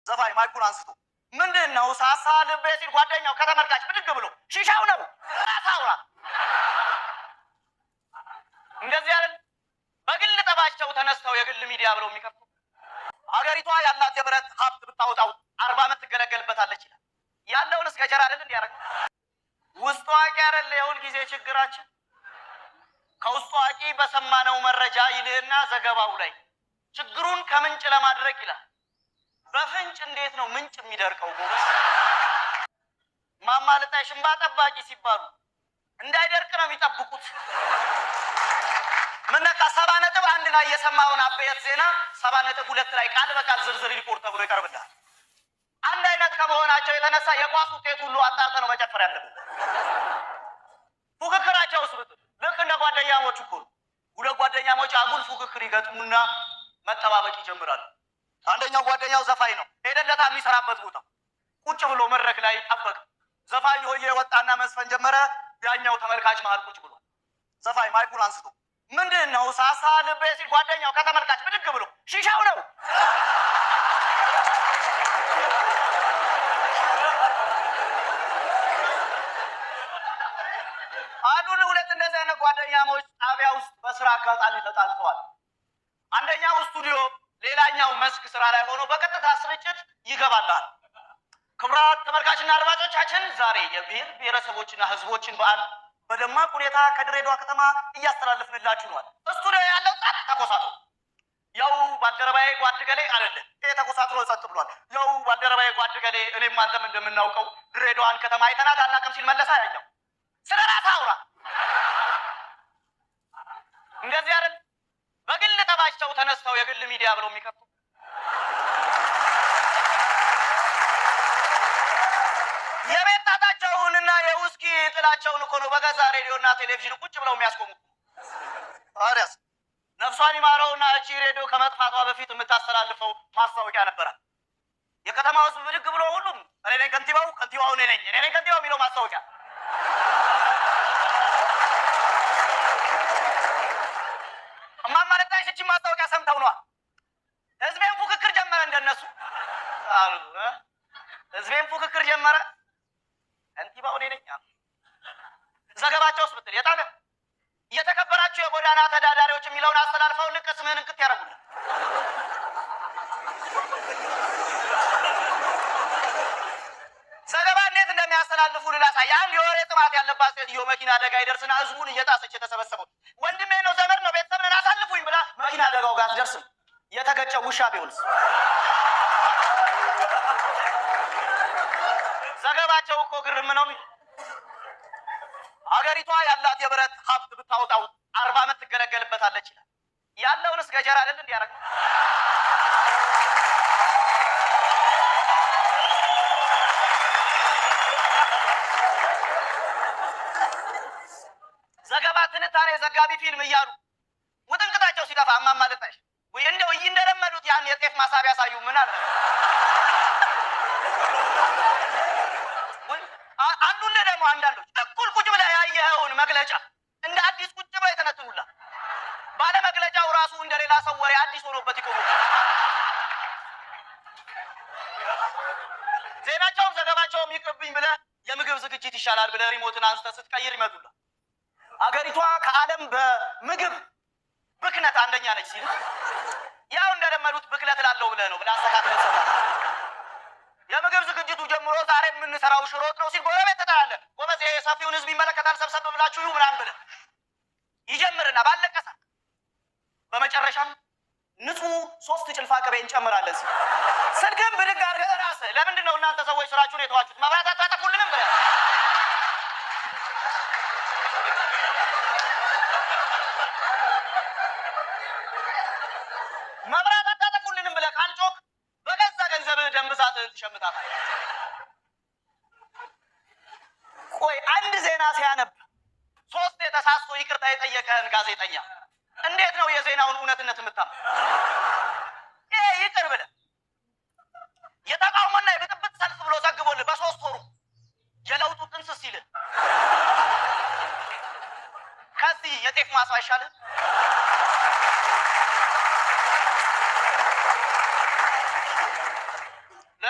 ዘፋኝ ማይኩን አንስቶ ምንድን ነው ሳሳ ልቤ ሲል ጓደኛው ከተመልካች ብድግ ብሎ ሺሻው ነው ራሳውራ እንደዚህ አይደል በግል ጠባቸው ተነስተው የግል ሚዲያ ብለው የሚከፍቱ ሀገሪቷ ያላት የብረት ሀብት ብታወጣው 40 ዓመት ትገለገልበታለች ይላል። ያለውን እስከ ጀራ አይደል እንዲያረግ ውስጥ አዋቂ አይደል የሁል ጊዜ ችግራችን። ከውስጥ አዋቂ በሰማነው መረጃ ይልህና ዘገባው ላይ ችግሩን ከምንጭ ለማድረግ ይላል። በፍንጭ እንዴት ነው ምንጭ የሚደርቀው? ጎበዝ ማማለጣ ሽንባ ጠባቂ ሲባሉ እንዳይደርቅ ነው የሚጠብቁት። ምነካ 70.1 ላይ የሰማውን አበየት ዜና 70.2 ላይ ቃል በቃል ዝርዝር ሪፖርት ተብሎ ይቀርብልሃል። አንድ አይነት ከመሆናቸው የተነሳ የኳስ ውጤት ሁሉ አጣርተ ነው መጨፈር ያለብን። ፉክክራቸው ስብት ልክ እንደ ጓደኛሞች እኮ ሁለት ጓደኛሞች አጉል ፉክክር ይገጥሙና መጠባበቅ ይጀምራሉ። አንደኛው ጓደኛው ዘፋኝ ነው። ሄደለታ የሚሰራበት ቦታ ቁጭ ብሎ መድረክ ላይ ጠበቀ። ዘፋኝ ሆዬ ወጣና መስፈን ጀመረ። ያኛው ተመልካች መሃል ቁጭ ብሎ ዘፋኝ ማይኩን አንስቶ ምንድን ነው ሳሳ ልቤ ሲል ጓደኛው ከተመልካች ብድግ ብሎ ሺሻው ነው አሉን። ሁለት እንደዚህ አይነት ጓደኛሞች ጣቢያ ውስጥ በስራ አጋጣሚ ተጣልተዋል። አንደኛው ስቱዲዮ ሌላኛው መስክ ስራ ላይ ሆኖ በቀጥታ ስርጭት ይገባላል። ክቡራት ተመልካችና አድማጮቻችን ዛሬ የብሔር ብሔረሰቦችና ህዝቦችን በዓል በደማቅ ሁኔታ ከድሬዳዋ ከተማ እያስተላለፍንላችሁ ነው። ስቱዲዮ ያለው ጣት ተኮሳትሮ ያው ባልደረባዬ ጓድገሌ አይደለም ተኮሳትሮ ጸጥ ብሏል። ያው ባልደረባዬ ጓድገሌ እኔም አንተም እንደምናውቀው ድሬዳዋን ከተማ አይተናት አናውቅም ሲል መለሳ ያኛው ስለ ራስህ አውራ። እንደዚህ አይደል በግል ጠባቸው ተነስተው የግል ሚዲያ ብለው የሚከፍቱ የቤት ጣጣቸውንና የውስኪ ጥላቸውን እኮ ነው በገዛ ሬዲዮና ቴሌቪዥን ቁጭ ብለው የሚያስቆሙ። አሪያስ ነፍሷን ይማረውና እቺ ሬዲዮ ከመጥፋቷ በፊት የምታስተላልፈው ማስታወቂያ ነበረ። የከተማ ውስጥ ብድግ ብሎ ሁሉም እኔ ነኝ ከንቲባው፣ ከንቲባው እኔ ነኝ ከንቲባው የሚለው ማስታወቂያ ማማለጣ እቺ ማስታወቂያ ሰምተው ነው ህዝቤን ፉክክር ጀመረ። እንደነሱ አሉ ህዝቤን ፉክክር ጀመረ። ከንቲባው እኔ ነኝ ዘገባቸውስ ብትል የጣለ እየተከበራቸው የጎዳና ተዳዳሪዎች የሚለውን አስተላልፈው ልቅስምህን እንቅት ያደርጉልህ። ዘገባ እንዴት እንደሚያስተላልፉ ልላሳይ። አንድ የወሬ ጥማት ያለባት ሴትዮ መኪና አደጋ ይደርስና ህዝቡን እየጣሰች የተሰበሰበው ወንድሜ ነው ዘመድ ነው ቤተሰብ ነን አሳልፉኝ ብላ መኪና አደጋው ጋር አትደርስም። የተገጨው ውሻ ቢሆንስ? ዘገባቸው እኮ ግርም ነው። ሀገሪቷ ያላት የብረት ሀብት ብታወጣው 40 ዓመት ትገለገልበታለች ይላል። ያለውን እስከ ጀራ አይደል እንዲያረግ ዘገባ ትንታኔ ዘጋቢ ፊልም እያሉ ውጥንቅጣቸው ሲጠፋ ማማለጣሽ ወይ እንደው እንደለመዱት ያን የጤፍ ማሳብ ያሳዩ ምን አለ አንዱ ደግሞ አንዳንዶች ተኩል ቁጭ ብላ ያየኸውን መግለጫ እንደ አዲስ ቁጭ ብላ የተነትኑላ ባለ መግለጫው ራሱ እንደሌላ ሰው ወሬ አዲስ ሆኖበት ይቆሙ። ዜናቸውም ዘገባቸውም ይቅርብኝ ብለህ የምግብ ዝግጅት ይሻላል ብለህ ሪሞትን አንስተህ ስትቀይር ይመጡላ። አገሪቷ ከዓለም በምግብ ብክነት አንደኛ ነች ሲል ያው እንደለመዱት ብክለት ላለው ብለህ ነው ብለህ አስተካክለህ ሰማ። የምግብ ዝግጅቱ ጀምሮ ዛሬ የምንሰራው ሽሮ ወጥ ነው ሲል ጎረቤት ተጠራለህ። ጎበዝ ይሄ ሰፊውን ህዝብ ይመለከታል ሰብሰብ ብላችሁ ይሁ ምናምን ብለህ ይጀምርና ባለቀሳ በመጨረሻም ንጹህ 3 ጭልፋ ቅቤ እንጨምራለን ሲል ስልክም ብድግ አድርገህ ራስህ ለምንድን ነው እናንተ ሰዎች ስራችሁን የተዋችሁት መብራት አታጠፉልንም ብለህ መብራት አታጠፉልንም ብለህ ካልጮክ በገዛ ገንዘብህ ደም ብዛትህን ትሸምታታለህ። ቆይ አንድ ዜና ሲያነብ 3 የተሳስቶ ይቅርታ የጠየቀህን ጋዜጠኛ እንዴት ነው የዜናውን እውነትነት የምታምነው? ይሄ ይቅር ብለህ የተቃውሞና የብጥብጥ ሰልፍ ብሎ ዘግቦልህ በ3 ወሩ የለውጡ ጥንስስ ሲልህ ከዚህ የጤፍ ማሳ አይሻልህ?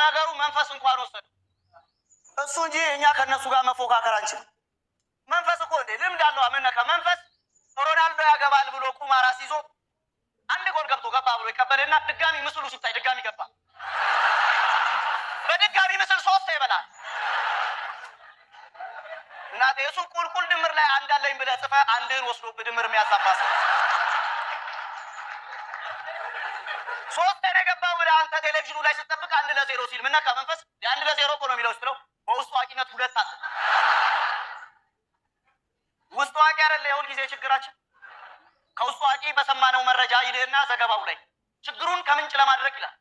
ለነገሩ መንፈስ እንኳን ወሰደ እሱ እንጂ እኛ ከነሱ ጋር መፎካከር አንችልም። መንፈስ እኮ እንዴ ልምድ አለው። አመነካ መንፈስ ሮናልዶ ያገባል ብሎ ቁማር አስይዞ አንድ ጎል ገብቶ ገባ ብሎ ይቀበልና ድጋሚ ምስሉ ሲታይ ድጋሚ ገባ፣ በድጋሚ ምስል ሶስት ይበላል። እናቴ እሱ ቁልቁል ድምር ላይ አንድ አለኝ ብለህ ጽፈህ አንድን ወስዶ በድምር የሚያዛባስ ሶስት የገባው ብለህ አንተ ቴሌቪዥኑ ላይ ስትጠብቅ 1-0 ሲል ምን ነካ መንፈስ? 1-0 እኮ ነው የሚለው ስትለው በውስጡ አዋቂነት ሁለት አለ። ውስጡ አዋቂ አይደለ የሁል ጊዜ ችግራችን። ከውስጡ አዋቂ በሰማነው መረጃ ይልህና ዘገባው ላይ ችግሩን ከምንጭ ለማድረግ ይላል።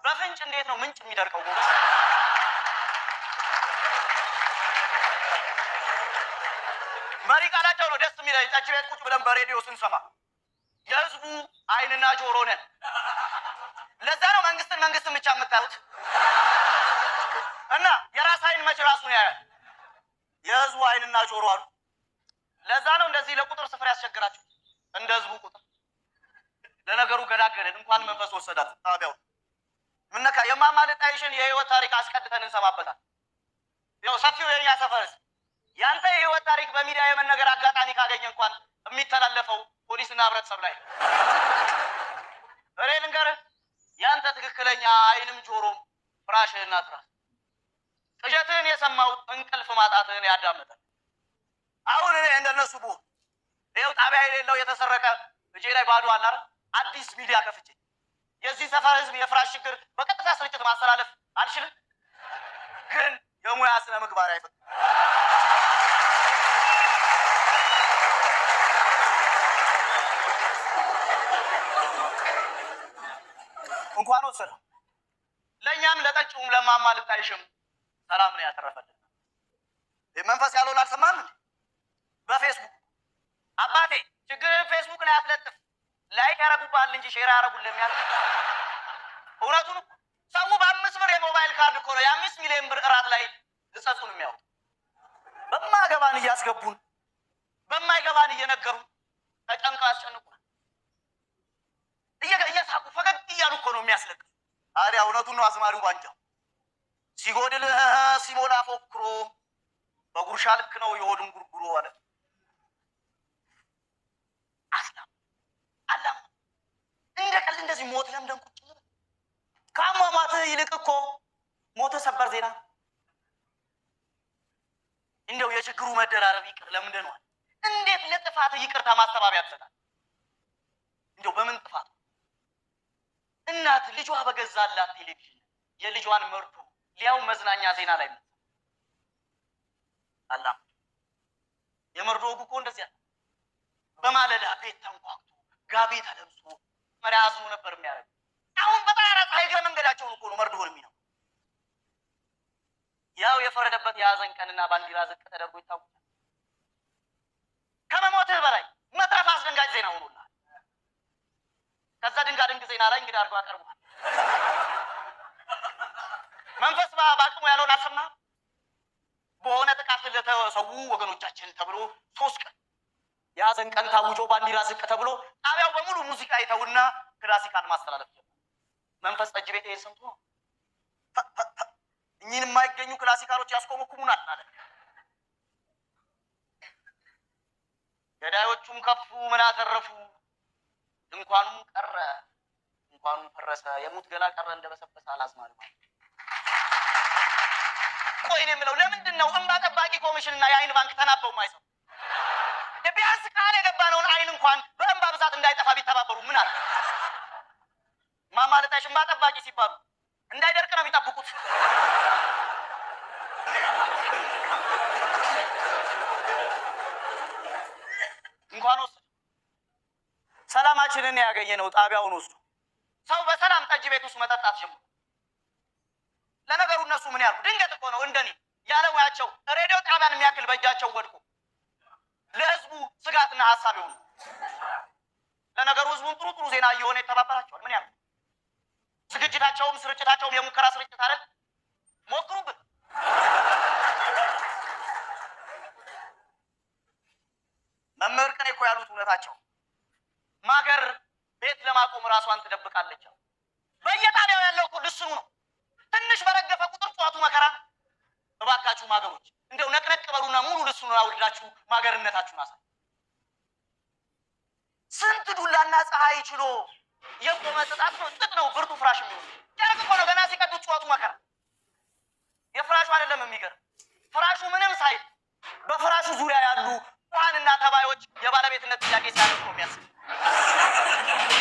በፍንጭ እንዴት ነው ምንጭ የሚደርቀው? መሪ ቃላቸው ነው ደስ የሚለኝ። ጠጅ ቤት ቁጭ ብለን በሬዲዮ ስንሰማ የህዝቡ አይንና ጆሮ ነን። ለዛ ነው መንግስትን ብቻ የምታዩት እና የራስ አይን መች ራሱን ያያል። የህዝቡ አይንና ጆሮ አሉ። ለዛ ነው እንደዚህ ለቁጥር ስፍር ያስቸግራችሁ እንደ ህዝቡ ቁጥር። ለነገሩ ገላገለን እንኳን መንፈስ ወሰዳት ታዲያው ምነካ የማማልጣይሽን የህይወት ታሪክ አስቀድተን እንሰማበታል። ያው ሰፊው የኛ ሰፈርስ ያንተ የህይወት ታሪክ በሚዲያ የመነገር አጋጣሚ ካገኘ እንኳን የሚተላለፈው ፖሊስና ህብረተሰብ ላይ እኔ ልንገርህ ያንተ ትክክለኛ አይንም ጆሮም ፍራሽህና ትራስ ቅዠትህን የሰማው እንቅልፍ ማጣትህን ያዳመጠ። አሁን እኔ እንደነሱ ብሆን ይኸው ጣቢያ የሌለው የተሰረቀ እጄ ላይ ባዶ አለ አይደል? አዲስ ሚዲያ ከፍቼ የዚህ ሰፈር ህዝብ የፍራሽ ችግር በቀጥታ ስርጭት ማስተላለፍ አልችልም። ግን የሙያ ስነ ምግባር አይፈቅድም። እንኳን ወሰደው ለእኛም ለጠጪውም ለማማልጣይሽም ሰላም ነው ያተረፈልን። መንፈስ ያለውን አልሰማህም እንዴ? በፌስቡክ አባቴ ችግርህን ፌስቡክ ላይ አትለጥፍ፣ ላይክ ያረጉብሃል እንጂ ሼር ያረጉልህ የሚያል እውነቱን ሰው በ5 ብር የሞባይል ካርድ እኮ ነው የ5 ሚሊዮን ብር እራት ላይ እጸጹን የሚያወጡ። በማገባን እያስገቡን በማይገባን እየነገሩን ተጨንቀው ያስጨንቁናል። እየሳቁ ፈገግ እያሉ እኮ ነው የሚያስለቅሱ። ታዲያ እውነቱን ነው አዝማሪው ባንጃው ሲጎድል ሲሞላ ፎክሮ በጉርሻ ልክ ነው የሆድን ጉርጉሮ አለ። አላም እንደ ቀልድ እንደዚህ ሞት ለምደን ቁጭ ብለን ከአሟሟትህ ይልቅ እኮ ሞት ሰበር ዜና። እንደው የችግሩ መደራረብ ይቅር ለምንድን ነው? እንዴት ለጥፋት ይቅርታ ማስተባበያ ትሰጣለህ? እንደው በምን ጥፋት እናት ልጇ በገዛላት ቴሌቪዥን የልጇን መርዶ ሊያው መዝናኛ ዜና ላይ ነው አላም የመርዶ ወጉ እኮ እንደዚያ በማለዳ ቤት ተንኳኩቶ ጋቢ ተለብሶ መሪያዙ ነበር የሚያደርግ። አሁን በጣራ ፀሐይ እግረ መንገዳቸውን እኮ ነው መርዶ ነው። ያው የፈረደበት የያዘን ቀንና ባንዲራ ዝቅ ተደርጎ ይታወቃል። ከመሞትህ በላይ መትረፍ አስደንጋጭ ዜና ሆኖልሃል። ከዛ ድንጋድንግ ዜና ላይ እንግዲህ አድርጎ አቀርቧል። መንፈስ በአቅሙ ያለውን አልሰማህም? በሆነ ጥቃት ለተሰዉ ወገኖቻችን ተብሎ 3 ቀን የያዘን ቀን ታውጆ ባንዲራ ዝቅ ተብሎ ጣቢያው በሙሉ ሙዚቃ ይተውና ክላሲካል ማስተላለፍ ጀመረ። መንፈስ ጠጅ ቤት ይሄን ሰምቶ እኚህን የማይገኙ ክላሲካሎች ያስቆመኩሙናል አለ። ገዳዮቹም ከፉ ምን አተረፉ? እንኳኑም ቀረ እንኳኑም ፈረሰ የሙት ገላ ቀረ እንደበሰበሰ አላዝማል። ቆይ እኔ የምለው ለምንድን ነው እንባ ጠባቂ ኮሚሽንና የአይን ባንክ ተናበው ማይሰው? ቢያንስ ቃል የገባነውን አይን እንኳን በእንባ ብዛት እንዳይጠፋ ቢተባበሩ ምን አለ? ማማለጣሽ እንባ ጠባቂ ሲባሉ እንዳይደርቅ ነው የሚጠብቁት። እንኳን ወስዶ ሰላማችንን ያገኘነው ጣቢያውን ወስዶ ሰው በሰላም ጠጅ ቤት ውስጥ መጠጣት ጀምሮ። ለነገሩ እነሱ ምን ያሉ ድንገት እኮ ነው እንደኔ ያለ ሙያቸው ሬዲዮ ጣቢያን የሚያክል በእጃቸው ወድቆ ለህዝቡ ስጋትና ሀሳብ ይሆኑ። ለነገሩ ህዝቡን ጥሩ ዜና እየሆነ ይተባበራቸዋል። ምን ያሉ ዝግጅታቸውም ስርጭታቸውም የሙከራ ስርጭት አይደል? ሞክሩብን። መምህር ቅኔ እኮ ያሉት እውነታቸው። ማገር ቤት ለማቆም ራሷን ትደብቃለች። በየጣቢያው ያለው እኮ ልስኑ ነው። ትንሽ በረከት መከራ። እባካችሁ ማገሮች እንደው ነቅነቅ በሉና ሙሉ ልብሱን አውልዳችሁ ማገርነታችሁን አሳዩ። ስንት ዱላና ፀሐይ ችሎ የቆመ ጥጥ ነው ብርቱ ፍራሽ የሚሆን ጨርቅ እኮ ነው። ገና ሲቀዱት ጩኸቱ መከራ። የፍራሹ አይደለም የሚገርም፣ ፍራሹ ምንም ሳይል በፍራሹ ዙሪያ ያሉ ውሃንና ተባዮች የባለቤትነት ጥያቄ ሲያነሱ ነው የሚያስብ።